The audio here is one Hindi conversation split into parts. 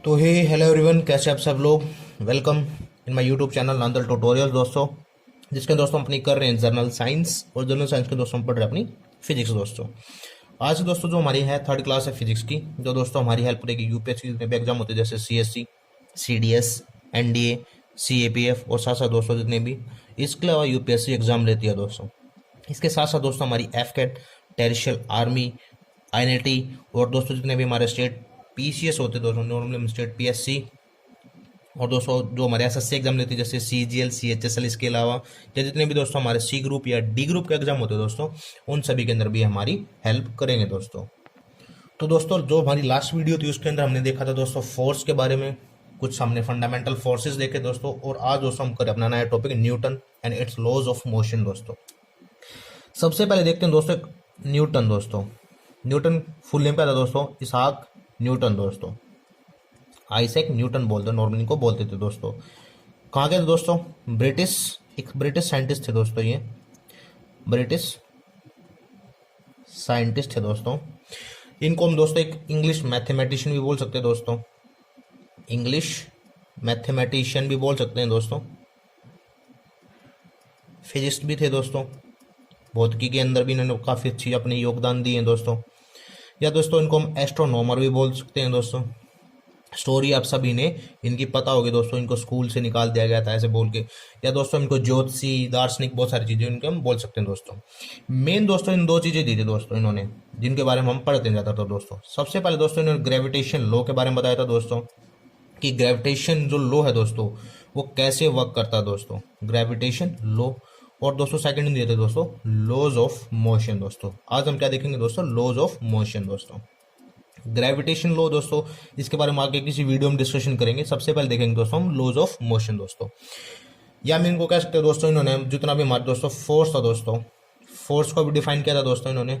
तो हे हेलो एवरीवन, कैसे आप सब लोग। Welcome in my YouTube channel Nandal tutorial दोस्तों, जिसके दोस्तों अपनी कर रहे हैं जर्नल साइंस, और जर्नल साइंस के दोस्तों हम पढ़ रहे हैं अपनी फिजिक्स दोस्तों। आज दोस्तों जो हमारी है थर्ड क्लास है फिजिक्स की, जो दोस्तों हमारी हेल्प करेगी यूपीएससी जितने भी एग्जाम होते हैं जैसे सीएससी, सीडीएस, एनडीए, सीएपीएफ और साथ साथ दोस्तों जितने भी इसके अलावा यूपीएससी एग्जाम लेती है दोस्तों। इसके साथ साथ दोस्तों हमारी एफकेट, टेरिशियल आर्मी, आईएनएटी और दोस्तों जितने भी हमारे स्टेट पीसीएस होते हैं दोस्तों, नॉर्मली स्टेट पीएससी, और दोस्तों जो हमारे एसएससी एग्जाम लेते हैं जैसे सीजीएल, सीएचएसएल, इसके अलावा या जितने भी दोस्तों हमारे सी ग्रुप या डी ग्रुप के एग्जाम होते हैं दोस्तों, उन सभी के अंदर भी हमारी हेल्प करेंगे दोस्तों। तो दोस्तों जो हमारी लास्ट वीडियो थी उसके अंदर हमने देखा था दोस्तों फोर्स के बारे में, कुछ हमने फंडामेंटल फोर्सेस देखे दोस्तों, और आज दोस्तों हम करें अपना नया topic Newton and its laws of motion दोस्तों। सबसे पहले देखते हैं दोस्तों न्यूटन दोस्तों। न्यूटन फुल नेम क्या था दोस्तों? इसहाक न्यूटन दोस्तों, आइजैक न्यूटन बोलते नॉर्मली को बोलते थे दोस्तों। कहाँ के थे दोस्तों? एक ब्रिटिश साइंटिस्ट थे दोस्तों, ये ब्रिटिश साइंटिस्ट थे दोस्तों। इनको हम दोस्तों एक इंग्लिश मैथमेटिशियन भी बोल सकते हैं दोस्तों, इंग्लिश मैथमेटिशियन भी बोल सकते हैं दोस्तों। फिजिस्ट भी थे दोस्तों, भौतिकी के अंदर भी इन्होंने काफ़ी अच्छी अपने योगदान दिए हैं दोस्तों। या दोस्तों इनको हम एस्ट्रोनॉमर भी बोल सकते हैं दोस्तों। स्टोरी आप सभी ने इनकी पता होगी दोस्तों, इनको स्कूल से निकाल दिया गया था ऐसे बोल के। या दोस्तों इनको ज्योतिषी, दार्शनिक, बहुत सारी चीज़ें इनके हम बोल सकते हैं दोस्तों। मेन दोस्तों इन दो चीज़ें दी थी दोस्तों इन्होंने, जिनके बारे में हम पढ़ते जाता था दोस्तों। सबसे पहले दोस्तों इन्होंने ग्रेविटेशन लॉ के बारे में बताया था दोस्तों, कि ग्रेविटेशन जो लॉ है दोस्तों वो कैसे वर्क करता है दोस्तों, ग्रेविटेशन लॉ। और दोस्तों सेकंड दिए थे दोस्तों लॉज ऑफ मोशन दोस्तों। आज हम क्या देखेंगे दोस्तों? लॉज ऑफ मोशन दोस्तों। ग्रेविटेशन लॉ दोस्तों, इसके बारे में आगे किसी वीडियो में डिस्कशन करेंगे। सबसे पहले देखेंगे दोस्तों हम लॉज ऑफ मोशन दोस्तों। या हम इनको कह सकते हैं दोस्तों, इन्होंने जितना भी हमारे दोस्तों फोर्स था दोस्तों, फोर्स को भी डिफाइन किया था दोस्तों इन्होंने।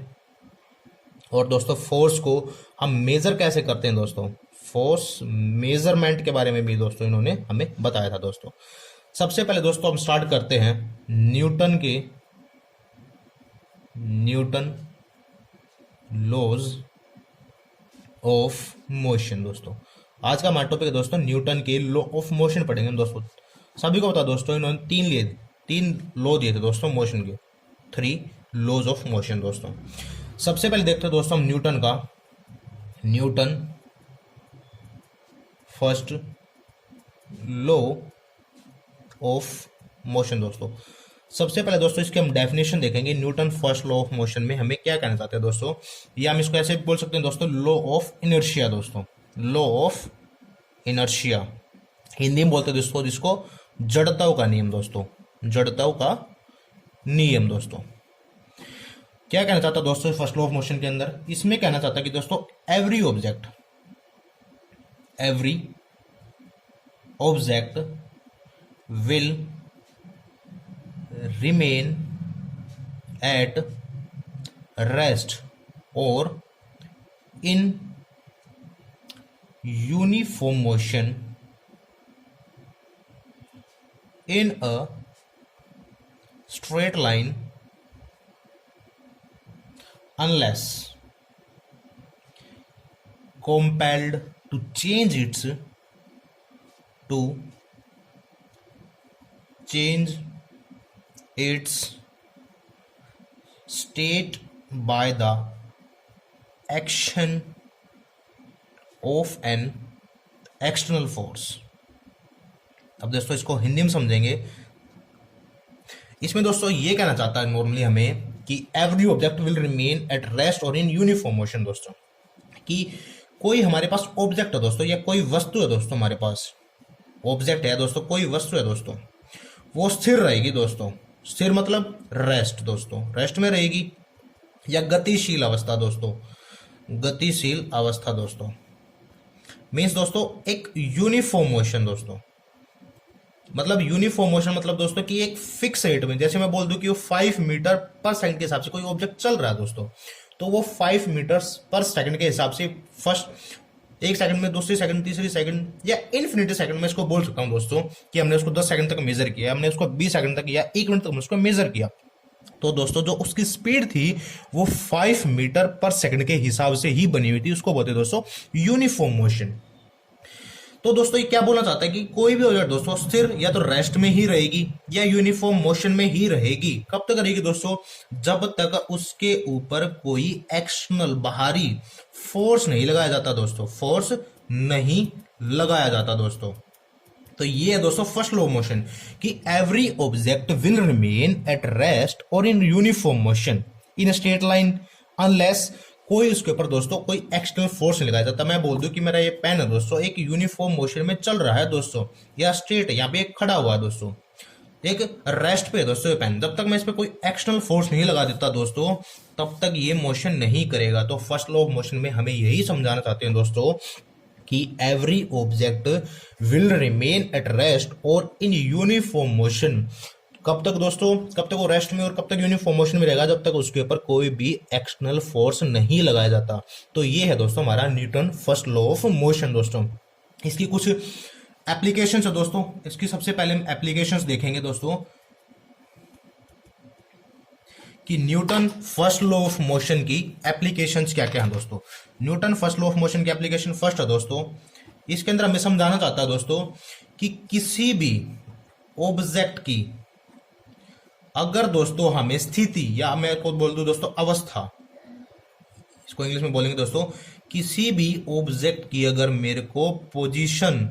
और दोस्तों फोर्स को हम मेजर कैसे करते हैं दोस्तों, फोर्स मेजरमेंट के बारे में भी दोस्तों इन्होंने हमें बताया था दोस्तों। सबसे पहले दोस्तों हम स्टार्ट करते हैं न्यूटन लॉज ऑफ मोशन दोस्तों। आज का हमारा टॉपिक है दोस्तों न्यूटन के लॉ ऑफ मोशन पढ़ेंगे हम दोस्तों। सभी को बता दोस्तों इन्होंने तीन लॉ दिए थे दोस्तों मोशन के, 3 लॉज ऑफ मोशन दोस्तों। सबसे पहले देखते हैं दोस्तों हम Newton first law of motion दोस्तों। सबसे पहले दोस्तों इसकी हम डेफिनेशन देखेंगे। Newton first law of motion में हमें क्या कहना चाहते हैं दोस्तों, या हम इसको ऐसे भी बोल सकते हैं दोस्तों लॉ ऑफ इनर्शिया दोस्तों, लॉ ऑफ इनर्शिया। हिंदी में बोलते हैं दोस्तों जिसको जड़ताओं का नियम दोस्तों, जड़ताओं का नियम दोस्तों। क्या कहना चाहता है दोस्तों फर्स्ट लॉ ऑफ मोशन के अंदर? इसमें कहना चाहता है कि दोस्तों every object will remain at rest or in uniform motion in a straight line unless compelled to change its state by the action of an external force। अब दोस्तों इसको हिंदी में समझेंगे। इसमें दोस्तों ये कहना चाहता है नॉर्मली हमें कि every object will remain at rest और इन यूनिफॉर्म मोशन दोस्तों, कि कोई हमारे पास ऑब्जेक्ट है दोस्तों, या कोई वस्तु है दोस्तों, हमारे पास ऑब्जेक्ट है दोस्तों, कोई वस्तु है दोस्तों, वो स्थिर रहेगी दोस्तों। स्थिर मतलब रेस्ट दोस्तों, रेस्ट में रहेगी। या गतिशील अवस्था दोस्तों, गतिशील अवस्था दोस्तों मीन्स दोस्तों एक यूनिफॉर्म मोशन दोस्तों। मतलब यूनिफॉर्म मोशन मतलब दोस्तों कि एक फिक्स रेट में, जैसे मैं बोल दूं कि वो 5 मीटर पर सेकंड के हिसाब से कोई ऑब्जेक्ट चल रहा है दोस्तों, तो वो 5 मीटर पर सेकंड के हिसाब से फर्स्ट 1 सेकंड में, दूसरी सेकंड, तीसरी सेकंड, या इन्फिनिटी सेकंड में इसको बोल सकता हूं दोस्तों, कि हमने उसको 10 सेकंड तक मेजर किया, हमने उसको 20 सेकंड तक या 1 मिनट तक हमने उसको मेजर किया। तो दोस्तों जो उसकी स्पीड थी वो 5 मीटर पर सेकंड के हिसाब से ही बनी हुई थी, उसको बोलते दोस्तों यूनिफॉर्म मोशन। तो दोस्तों ये क्या बोलना चाहता है कि कोई भी ऑब्जेक्ट दोस्तों स्थिर या तो रेस्ट में ही रहेगी या यूनिफॉर्म मोशन में ही रहेगी। कब तक रहेगी दोस्तों? जब तक उसके ऊपर कोई एक्सटर्नल बाहरी फोर्स नहीं लगाया जाता दोस्तों, फोर्स नहीं लगाया जाता दोस्तों। तो ये है दोस्तों फर्स्ट लॉ ऑफ मोशन कि every object will remain at rest और in uniform motion in straight line unless कोई उसके ऊपर दोस्तों कोई एक्सटर्नल फोर्स नहीं लगाया जाता। मैं बोल दूं कि मेरा ये पेन है दोस्तों एक यूनिफॉर्म मोशन में चल रहा है दोस्तों, या स्ट्रेट है, यहाँ पे एक खड़ा हुआ है दोस्तों, एक रेस्ट पे है दोस्तों ये पेन, जब तक मैं इस पे कोई एक्सटर्नल फोर्स नहीं लगा देता दोस्तों तब तक ये मोशन नहीं करेगा। तो फर्स्ट लॉ ऑफ मोशन में हमें यही समझाना चाहते हैं दोस्तों कि every object will remain at rest और इन यूनिफॉर्म मोशन। कब तक दोस्तों? कब तक वो रेस्ट में और कब तक यूनिफॉर्म मोशन में रहेगा? जब तक उसके ऊपर कोई भी एक्सटर्नल फोर्स नहीं लगाया जाता। तो ये है दोस्तों हमारा Newton first law of motion दोस्तों। इसकी कुछ एप्लीकेशंस है दोस्तों, इसकी सबसे पहले हम एप्लीकेशंस देखेंगे दोस्तों कि Newton first law of motion की एप्लीकेशंस क्या क्या है दोस्तों। Newton first law of motion की एप्लीकेशन फर्स्ट है दोस्तों, इसके अंदर हमें समझाना चाहता है दोस्तों कि किसी भी ऑब्जेक्ट की अगर दोस्तों हमें स्थिति या मैं को बोल दूं दोस्तों अवस्था, इसको इंग्लिश में बोलेंगे दोस्तों, किसी भी ऑब्जेक्ट की अगर मेरे को पोजीशन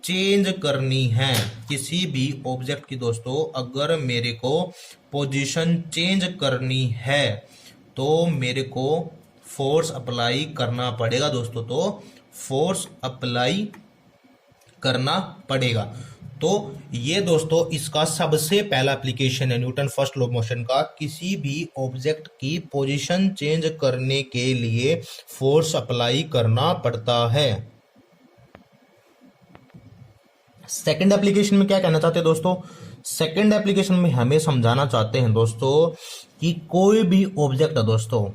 चेंज करनी है, किसी भी ऑब्जेक्ट की दोस्तों अगर मेरे को पोजीशन चेंज करनी है तो मेरे को फोर्स अप्लाई करना पड़ेगा दोस्तों। तो फोर्स अप्लाई करना पड़ेगा। तो ये दोस्तों इसका सबसे पहला एप्लीकेशन है Newton first law of motion का, किसी भी ऑब्जेक्ट की पोजीशन चेंज करने के लिए फोर्स अप्लाई करना पड़ता है। सेकंड एप्लीकेशन में क्या कहना चाहते हैं दोस्तों? सेकंड एप्लीकेशन में हमें समझाना चाहते हैं दोस्तों कि कोई भी ऑब्जेक्ट है दोस्तों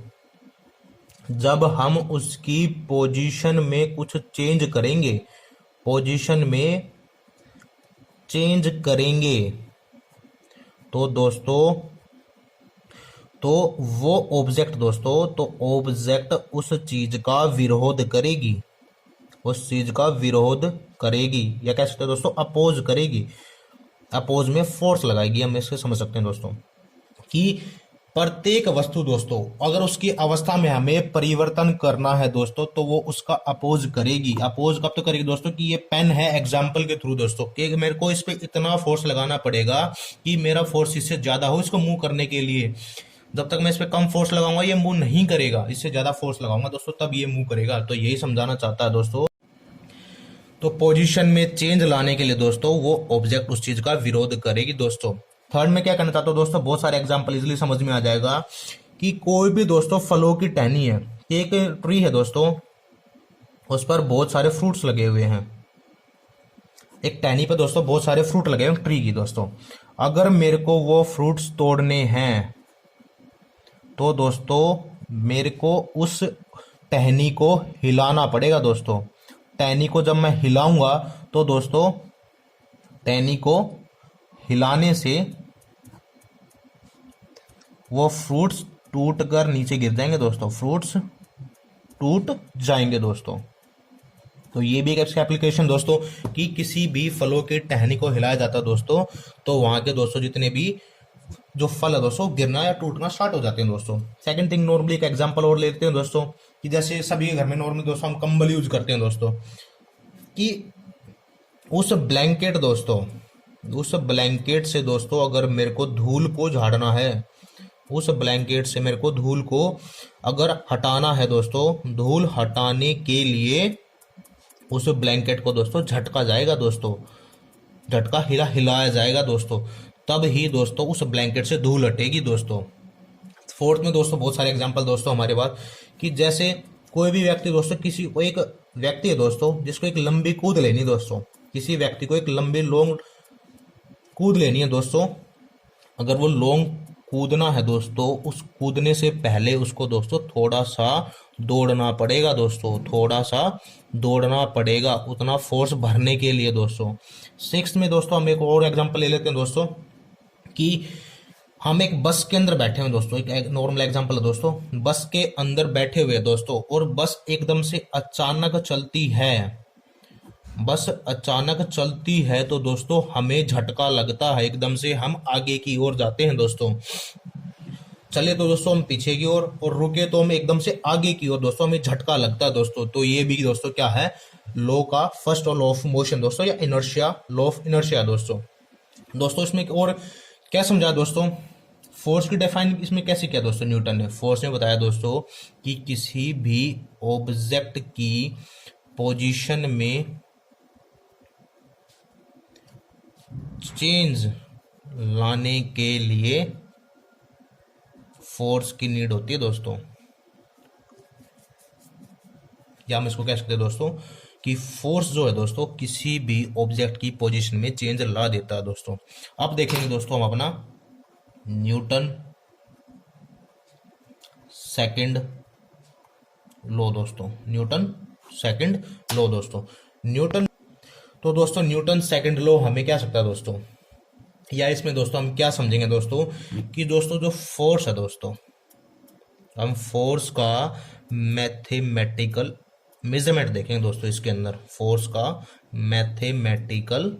जब हम उसकी पोजीशन में कुछ चेंज करेंगे, पोजीशन में चेंज करेंगे तो दोस्तों तो वो ऑब्जेक्ट दोस्तों तो ऑब्जेक्ट उस चीज का विरोध करेगी, उस चीज का विरोध करेगी या कह सकते हैं दोस्तों अपोज करेगी, अपोज में फोर्स लगाएगी। हम इससे समझ सकते हैं दोस्तों कि प्रत्येक वस्तु दोस्तों अगर उसकी अवस्था में हमें परिवर्तन करना है दोस्तों तो वो उसका अपोज करेगी। अपोज कब तक करेगी दोस्तों कि ये पेन है एग्जाम्पल के थ्रू दोस्तों कि मेरे को इस पे इतना फोर्स लगाना पड़ेगा कि मेरा फोर्स इससे ज्यादा हो इसको मूव करने के लिए। जब तक मैं इस पे कम फोर्स लगाऊंगा ये मूव नहीं करेगा, इससे ज्यादा फोर्स लगाऊंगा दोस्तों तब ये मूव करेगा। तो यही समझाना चाहता है दोस्तों। तो पोजीशन में चेंज लाने के लिए दोस्तों वो ऑब्जेक्ट उस चीज का विरोध करेगी दोस्तों। थर्ड में क्या कहना चाहता हूं दोस्तों, बहुत सारे एग्जांपल इजीली समझ में आ जाएगा कि कोई भी दोस्तों फलों की टहनी है, एक ट्री है दोस्तों, उस पर बहुत सारे फ्रूट्स लगे हुए हैं, एक टहनी पर दोस्तों बहुत सारे फ्रूट लगे हैं ट्री की दोस्तों। अगर मेरे को वो फ्रूट्स तोड़ने हैं तो दोस्तों मेरे को उस टहनी को हिलाना पड़ेगा दोस्तों। टहनी को जब मैं हिलाऊंगा तो दोस्तों टहनी को हिलाने से वो फ्रूट्स टूट कर नीचे गिर जाएंगे दोस्तों, फ्रूट्स टूट जाएंगे दोस्तों। तो ये भी एक इसका एप्लीकेशन दोस्तों कि किसी भी फलों की टहनी को हिलाया जाता है दोस्तों तो वहां के दोस्तों जितने भी जो फल है दोस्तों गिरना या टूटना स्टार्ट हो जाते हैं दोस्तों। सेकंड थिंग नॉर्मली एक एग्जांपल और लेते हैं दोस्तों कि जैसे सभी घर में नॉर्मली दोस्तों हम कंबल यूज करते हैं दोस्तों कि उस ब्लैंकेट दोस्तों, उस ब्लैंकेट से दोस्तों अगर मेरे को धूल को झाड़ना है, उस ब्लैंकेट से मेरे को धूल को अगर हटाना है दोस्तों, धूल हटाने के लिए उस ब्लैंकेट को दोस्तों झटका जाएगा दोस्तों, झटका हिलाया जाएगा दोस्तों, तब ही दोस्तों उस ब्लैंकेट से धूल हटेगी दोस्तों। फोर्थ में दोस्तों बहुत सारे एग्जांपल दोस्तों हमारे पास कि जैसे कोई भी व्यक्ति दोस्तों, किसी को एक व्यक्ति है दोस्तों जिसको एक लंबी कूद लेनी दोस्तों, किसी व्यक्ति को एक लंबी लॉन्ग कूद लेनी है दोस्तों। अगर वो लॉन्ग कूदना है दोस्तों, उस कूदने से पहले उसको दोस्तों थोड़ा सा दौड़ना पड़ेगा दोस्तों, थोड़ा सा दौड़ना पड़ेगा उतना फोर्स भरने के लिए दोस्तों। सिक्स्थ में दोस्तों हम एक और एग्जांपल ले लेते हैं दोस्तों कि हम एक बस के अंदर बैठे हुए दोस्तों, एक नॉर्मल एग्जांपल है दोस्तों, बस के अंदर बैठे हुए दोस्तों और बस एकदम से अचानक चलती है, बस अचानक चलती है तो दोस्तों हमें झटका लगता है, एकदम से हम आगे की ओर जाते हैं दोस्तों। चले तो दोस्तों हम पीछे की ओर, और रुके तो हम एकदम से आगे की ओर दोस्तों, हमें झटका लगता है दोस्तों। तो ये भी दोस्तों क्या है, लॉ का फर्स्ट लॉ ऑफ मोशन दोस्तों, या इनर्शिया, लॉ ऑफ इनर्शिया दोस्तों। दोस्तों इसमें और क्या समझा दोस्तों, फोर्स की डिफाइन इसमें कैसे किया दोस्तों न्यूटन ने। फोर्स ने बताया दोस्तों कि किसी भी ऑब्जेक्ट की पोजीशन में चेंज लाने के लिए फोर्स की नीड होती है दोस्तों। या हम इसको कह सकते हैं दोस्तों कि फोर्स जो है दोस्तों किसी भी ऑब्जेक्ट की पोजीशन में चेंज ला देता है दोस्तों। अब देखेंगे दोस्तों हम अपना न्यूटन सेकंड लॉ दोस्तों, न्यूटन सेकंड लॉ दोस्तों। न्यूटन, तो दोस्तों न्यूटन सेकंड लॉ हमें क्या सकता है दोस्तों, या इसमें दोस्तों हम क्या समझेंगे दोस्तों कि दोस्तों जो फोर्स है दोस्तों, हम फोर्स का मैथमेटिकल मेजरमेंट देखेंगे दोस्तों। इसके अंदर फोर्स का मैथमेटिकल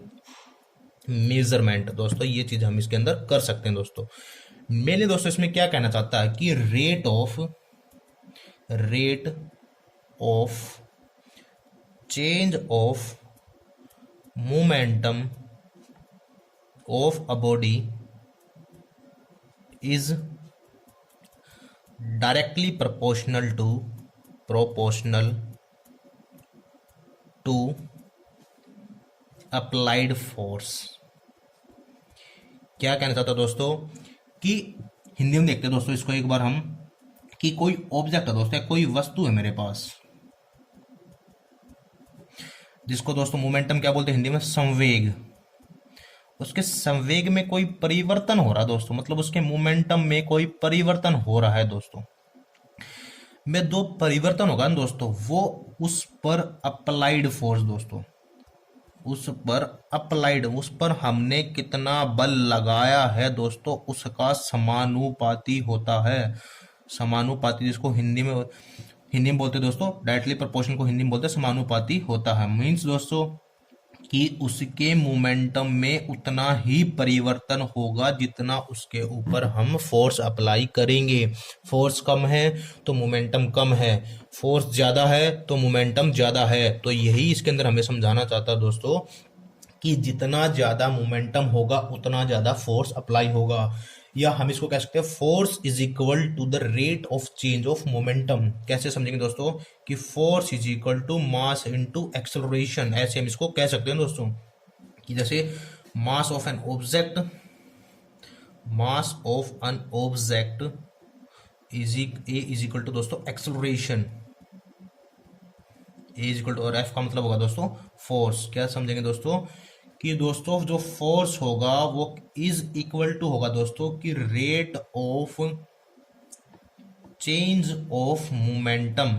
मेजरमेंट दोस्तों, ये चीज हम इसके अंदर कर सकते हैं दोस्तों। मेनली दोस्तों इसमें क्या कहना चाहता है कि rate of change of momentum of a body is directly proportional to applied force। क्या कहना चाहता है दोस्तों कि हिंदी में देखते हैं दोस्तों इसको एक बार हम, कि कोई ऑब्जेक्ट है दोस्तों, कोई वस्तु है मेरे पास, जिसको दोस्तों मोमेंटम क्या बोलते हैं हिंदी में, संवेग। उसके संवेग में कोई परिवर्तन हो रहा है दोस्तों, मतलब उसके मोमेंटम में कोई परिवर्तन हो रहा है दोस्तों। में दो परिवर्तन होगा ना दोस्तों, वो उस पर अप्लाइड फोर्स दोस्तों, उस पर हमने कितना बल लगाया है दोस्तों, उसका समानुपाती होता है। समानुपाती जिसको हिंदी में बोलते हैं दोस्तों, डायरेक्टली प्रोपोर्शनल को हिंदी में बोलते हैं समानुपाती होता है। मीन्स दोस्तों कि उसके मोमेंटम में उतना ही परिवर्तन होगा जितना उसके ऊपर हम फोर्स अप्लाई करेंगे। फोर्स कम है तो मोमेंटम कम है, फोर्स ज्यादा है तो मोमेंटम ज्यादा है। तो यही इसके अंदर हमें समझाना चाहता है दोस्तों कि जितना ज्यादा मोमेंटम होगा उतना ज्यादा फोर्स अप्लाई होगा। या हम इसको कह सकते हैं force is equal to the rate of change of momentum. कैसे समझेंगे दोस्तों कि force is equal to mass into acceleration. ऐसे हम इसको कह सकते हैं दोस्तों कि जैसे mass of an object is equal to दोस्तों acceleration, A is equal to, और एफ का मतलब होगा दोस्तों फोर्स। क्या समझेंगे दोस्तों कि दोस्तों जो फोर्स होगा वो इज इक्वल टू होगा दोस्तों कि rate of change of momentum,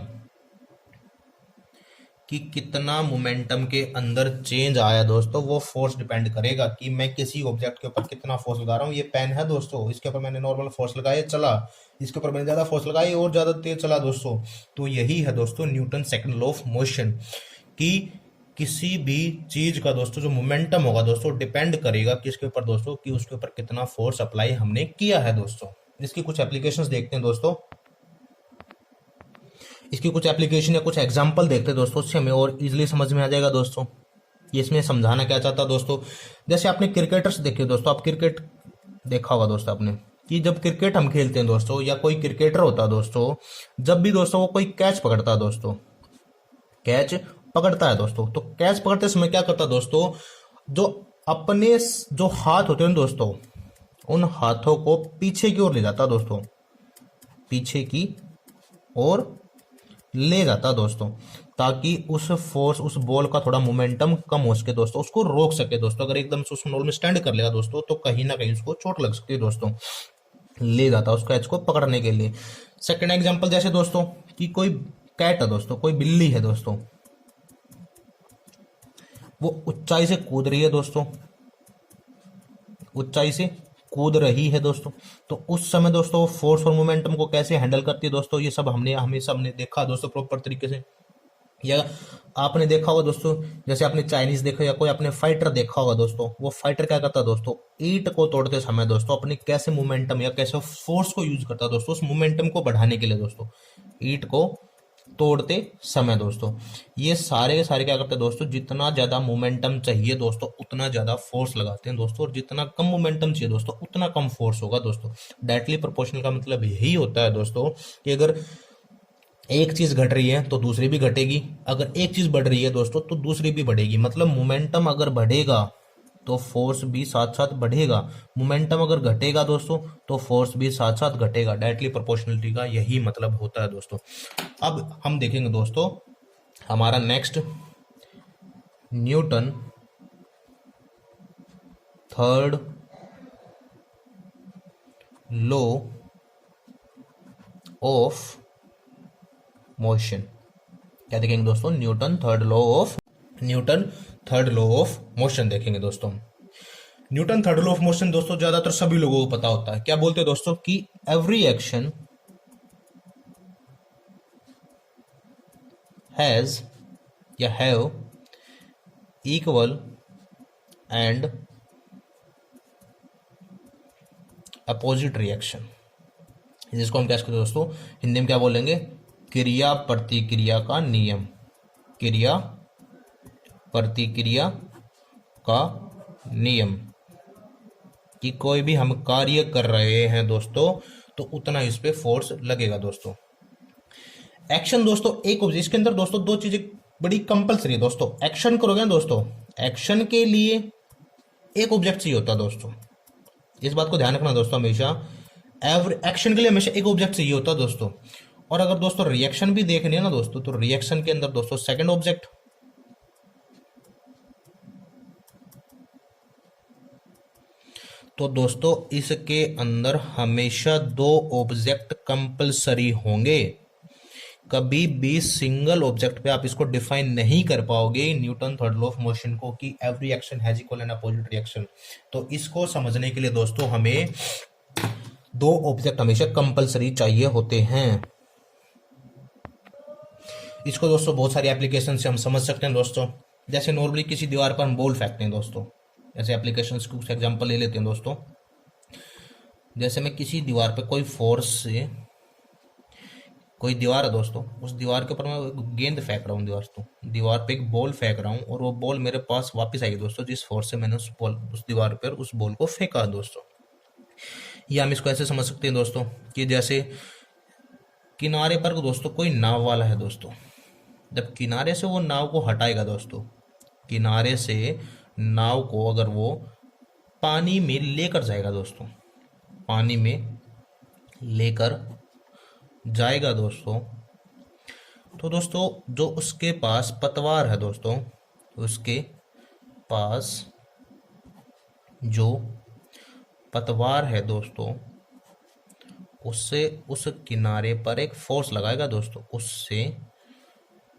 कि कितना मोमेंटम के अंदर चेंज आया दोस्तों, वो फोर्स डिपेंड करेगा कि मैं किसी ऑब्जेक्ट के ऊपर कितना फोर्स लगा रहा हूँ। ये पेन है दोस्तों, इसके ऊपर मैंने नॉर्मल फोर्स लगाया चला, इसके ऊपर मैंने ज्यादा फोर्स लगाई और ज्यादा तेज चला दोस्तों। तो यही है दोस्तों Newton second law of motion, कि किसी भी चीज का दोस्तों जो मोमेंटम होगा दोस्तों डिपेंड करेगा किसके ऊपर दोस्तों, कि उसके ऊपर कितना फोर्स अप्लाई हमने किया है दोस्तों। इसकी कुछ एप्लीकेशंस देखते हैं दोस्तों, इसकी कुछ एप्लीकेशन या कुछ एग्जांपल देखते हैं दोस्तों, उससे हमें और इजीली समझ में आ जाएगा दोस्तों ये इसमें समझाना क्या चाहता है दोस्तों। जैसे आपने क्रिकेटर्स देखे दोस्तों, आप क्रिकेट देखा होगा दोस्तों आपने, कि जब क्रिकेट हम खेलते हैं दोस्तों, या कोई क्रिकेटर होता है दोस्तों, जब भी दोस्तों वो कोई कैच पकड़ता है दोस्तों, कैच पकड़ता है दोस्तों, तो कैच पकड़ते समय क्या करता है दोस्तों, जो अपने जो हाथ होते हैं दोस्तों, उन हाथों को पीछे की ओर ले जाता दोस्तों, पीछे की ओर ले जाता दोस्तों, ताकि उस फोर्स, उस बॉल का थोड़ा मोमेंटम कम हो सके दोस्तों, उसको रोक सके दोस्तों। अगर एकदम से उस बॉल में स्टैंड कर लेगा दोस्तों तो कहीं ना कहीं उसको चोट लग सकती है दोस्तों, ले जाता उस कैच को पकड़ने के लिए। सेकंड एग्जांपल जैसे दोस्तों कि कोई कैट है दोस्तों, कोई बिल्ली है दोस्तों, वो ऊंचाई से कूद रही है दोस्तों, ऊंचाई से कूद रही है दोस्तों, तो उस समय दोस्तों फोर्स और मोमेंटम को कैसे हैंडल करती है दोस्तों, ये सब हमने हमें सबने देखा दोस्तों प्रॉपर तरीके से। या आपने देखा होगा दोस्तों, जैसे आपने चाइनीज देखा या कोई आपने फाइटर देखा होगा दोस्तों, वो फाइटर क्या करता है दोस्तों, ईंट को तोड़ते समय दोस्तों अपने कैसे मोमेंटम या कैसे फोर्स को यूज करता है दोस्तों, उस मोमेंटम को बढ़ाने के लिए दोस्तों, ईंट को तोड़ते समय दोस्तों, ये सारे के सारे क्या करते हैं दोस्तों, जितना ज्यादा मोमेंटम चाहिए दोस्तों उतना ज्यादा फोर्स लगाते हैं दोस्तों, और जितना कम मोमेंटम चाहिए दोस्तों उतना कम फोर्स होगा दोस्तों। डायरेक्टली प्रोपोर्शनल का मतलब यही होता है दोस्तों कि अगर एक चीज घट रही है तो दूसरी भी घटेगी, अगर एक चीज बढ़ रही है दोस्तों तो दूसरी भी बढ़ेगी, मतलब मोमेंटम अगर बढ़ेगा तो फोर्स भी साथ साथ बढ़ेगा, मोमेंटम अगर घटेगा दोस्तों तो फोर्स भी साथ साथ घटेगा। डायरेक्टली प्रोपोर्शनलिटी का यही मतलब होता है दोस्तों। अब हम देखेंगे दोस्तों हमारा next Newton third law of motion. क्या देखेंगे दोस्तों, Newton third law of motion देखेंगे दोस्तों। Newton third law of motion दोस्तों ज्यादातर सभी लोगों को पता होता है। क्या बोलते हैं दोस्तों कि एवरी एक्शन हैज या have equal and opposite reaction. जिसको हम क्या कहते हैं दोस्तों, हिंदी में क्या बोलेंगे, क्रिया प्रतिक्रिया का नियम। क्रिया प्रतिक्रिया का नियम कि कोई भी हम कार्य कर रहे हैं दोस्तों तो उतना इस पे फोर्स लगेगा दोस्तों। एक्शन दोस्तों एक ऑब्जेक्ट, इसके अंदर दोस्तों दो चीजें बड़ी कंपलसरी है दोस्तों। एक्शन करोगे ना दोस्तों, एक्शन के लिए एक ऑब्जेक्ट चाहिए होता है दोस्तों, इस बात को ध्यान रखना दोस्तों हमेशा। एवरी एक्शन के लिए हमेशा एक ऑब्जेक्ट चाहिए होता है दोस्तों। और अगर दोस्तों रिएक्शन भी देखनी है ना दोस्तों, तो रिएक्शन के अंदर दोस्तों सेकंड ऑब्जेक्ट। तो दोस्तों इसके अंदर हमेशा दो ऑब्जेक्ट कंपलसरी होंगे, कभी भी सिंगल ऑब्जेक्ट पे आप इसको डिफाइन नहीं कर पाओगे Newton third law of motion को कि every action has equal and opposite reaction. तो इसको समझने के लिए दोस्तों हमें दो ऑब्जेक्ट हमेशा कंपलसरी चाहिए होते हैं। इसको दोस्तों बहुत सारी एप्लीकेशन से हम समझ सकते हैं दोस्तों। जैसे नॉर्मली किसी दीवार पर हम बॉल फेंकते हैं दोस्तों, ऐसे एप्लीकेशन को कुछ एग्जांपल ले लेते हैं दोस्तों। जैसे मैं किसी दीवार पे कोई फोर्स से, कोई दीवार है दोस्तों, उस दीवार के ऊपर मैं गेंद फेंक रहा हूँ, दीवार पे एक बॉल फेंक रहा हूँ और वो बॉल मेरे पास वापस आएगी दोस्तों, जिस फोर्स से मैंने उस दीवार पर उस बॉल को फेंका दोस्तों। या हम इसको ऐसे समझ सकते हैं दोस्तों कि जैसे किनारे पर दोस्तों कोई नाव वाला है दोस्तों, जब किनारे से वो नाव को हटाएगा दोस्तों, किनारे से नाव को अगर वो पानी में लेकर जाएगा दोस्तों, पानी में लेकर जाएगा दोस्तों, तो दोस्तों जो उसके पास पतवार है दोस्तों, उसके पास जो पतवार है दोस्तों, उससे उस किनारे पर एक फोर्स लगाएगा दोस्तों, उससे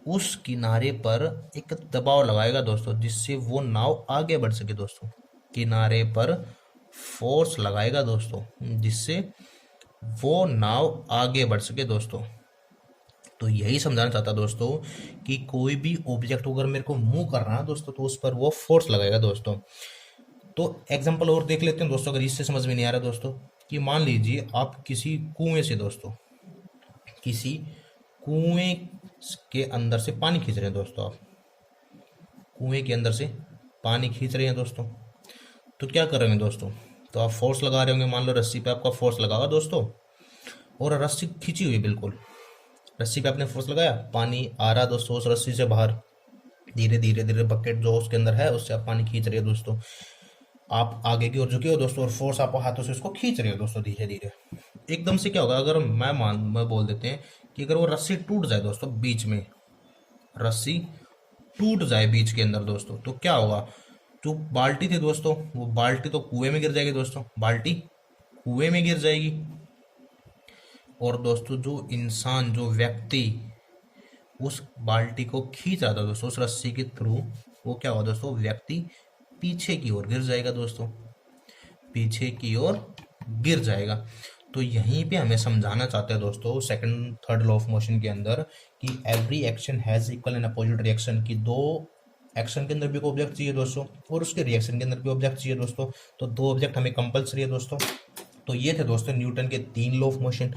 उस किनारे पर एक दबाव लगाएगा दोस्तों, जिससे वो नाव आगे बढ़ सके दोस्तों। किनारे पर फोर्स लगाएगा दोस्तों जिससे वो नाव आगे बढ़ सके दोस्तों। तो यही समझाना चाहता दोस्तों कि कोई भी ऑब्जेक्ट अगर मेरे को मूव करना है दोस्तों तो उस पर वो फोर्स लगाएगा दोस्तों। तो एग्जांपल और देख लेते हैं दोस्तों, अगर इससे समझ में नहीं आ रहा दोस्तों, कि मान लीजिए आप किसी कुएं से दोस्तों, किसी कुएं के अंदर से पानी खींच रहे हैं दोस्तों, आप कुएं के अंदर से पानी खींच रहे हैं दोस्तों, तो क्या कर रहे हैं दोस्तों, तो आप फोर्स लगा रहे होंगे, मान लो रस्सी पे आपका फोर्स लगा हुआ दोस्तों, और रस्सी खींची हुई बिल्कुल, रस्सी पे आपने फोर्स लगाया, पानी आ रहा दोस्तों उस रस्सी से बाहर, धीरे धीरे धीरे बकेट जो उसके अंदर है उससे आप पानी खींच रहे हो दोस्तों, आप आगे की ओर झुके हो दोस्तों और फोर्स आप हाथों से उसको खींच रहे हो दोस्तों धीरे धीरे। एकदम से क्या होगा, अगर मैं बोल देते हैं कि अगर वो रस्सी टूट जाए दोस्तों, बीच में रस्सी टूट जाए बीच के अंदर दोस्तों, तो क्या होगा, जो बाल्टी थी दोस्तों वो बाल्टी तो कुएं में गिर जाएगी दोस्तों, बाल्टी कुएं में गिर जाएगी, और दोस्तों जो इंसान, जो व्यक्ति उस बाल्टी को खींच रहा था दोस्तों उस रस्सी के थ्रू, वो क्या हुआ दोस्तों, व्यक्ति पीछे की ओर गिर जाएगा दोस्तों, पीछे की ओर गिर जाएगा। तो यहीं पे हमें समझाना चाहते हैं दोस्तों second third law of motion के अंदर कि every action has equal and opposite reaction, की दो एक्शन के अंदर भी कोई ऑब्जेक्ट चाहिए दोस्तों और उसके रिएक्शन के अंदर भी ऑब्जेक्ट चाहिए दोस्तों। तो दो ऑब्जेक्ट हमें कंपलसरी है दोस्तों। तो ये थे दोस्तों न्यूटन के तीन law of motion,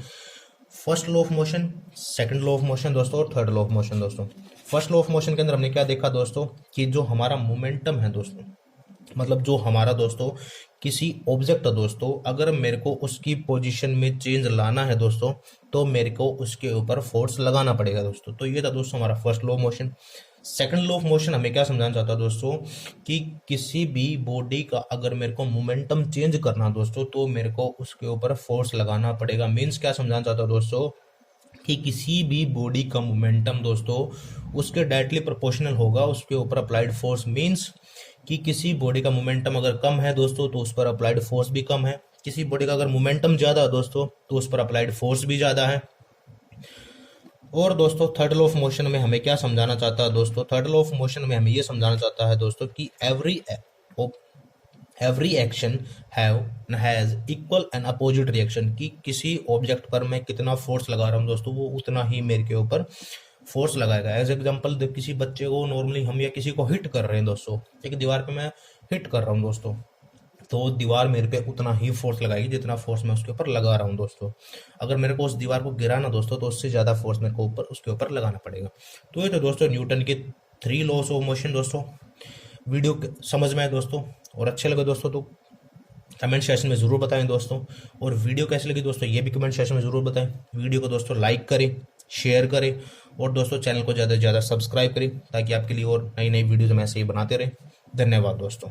first law of motion, second law of motion दोस्तों और थर्ड लॉ ऑफ मोशन दोस्तों। फर्स्ट लॉ ऑफ मोशन के अंदर हमने क्या देखा दोस्तों कि जो हमारा मोमेंटम है दोस्तों, मतलब जो हमारा दोस्तों किसी ऑब्जेक्ट है दोस्तों, अगर मेरे को उसकी पोजीशन में चेंज लाना है दोस्तों तो मेरे को उसके ऊपर फोर्स लगाना पड़ेगा दोस्तों। तो ये था दोस्तों हमारा first law of motion. Second law of motion हमें क्या समझाना चाहता है दोस्तों कि किसी भी बॉडी का अगर मेरे को मोमेंटम चेंज करना दोस्तों तो मेरे को उसके ऊपर फोर्स लगाना पड़ेगा। मीन्स क्या समझाना चाहता है दोस्तों कि किसी भी बॉडी का मोमेंटम दोस्तों उसके डायरेक्टली प्रोपोर्शनल होगा उसके ऊपर अप्लाइड फोर्स। मीन्स कि किसी बॉडी का मोमेंटम अगर कम है दोस्तों तो उस पर अप्लाइड फोर्स भी कम है, किसी बॉडी का अगर मोमेंटम ज़्यादा है दोस्तों तो उस पर अप्लाइड फोर्स भी ज़्यादा है। और दोस्तों थर्ड लॉ ऑफ मोशन में हमें क्या समझाना चाहता है दोस्तों, थर्ड लॉ ऑफ मोशन में हमें ये समझाना चाहता है दोस्तों कि every action has equal and opposite reaction, कि किसी ऑब्जेक्ट पर मैं कितना फोर्स लगा रहा हूँ दोस्तों वो उतना ही मेरे के ऊपर फोर्स लगाएगा। एज एग्जाम्पल किसी बच्चे को नॉर्मली हम या किसी को हिट कर रहे हैं दोस्तों, एक दीवार पे मैं हिट कर रहा हूँ दोस्तों, तो दीवार मेरे पे उतना ही फोर्स लगाएगी जितना फोर्स मैं उसके ऊपर लगा रहा हूँ दोस्तों। अगर मेरे को उस दीवार को गिराना दोस्तों तो उससे ज़्यादा फोर्स मेरे को ऊपर उसके ऊपर लगाना पड़ेगा। तो ये तो दोस्तों न्यूटन के थ्री लॉस ऑफ मोशन दोस्तों। वीडियो समझ में आए दोस्तों और अच्छे लगे दोस्तों तो कमेंट सेक्शन में ज़रूर बताएं दोस्तों, और वीडियो कैसी लगी दोस्तों ये भी कमेंट सेक्शन में ज़रूर बताएं। वीडियो को दोस्तों लाइक करें, शेयर करें और दोस्तों चैनल को ज़्यादा से ज़्यादा सब्सक्राइब करें ताकि आपके लिए और नई नई वीडियोज़ हम ऐसे ही बनाते रहें। धन्यवाद दोस्तों।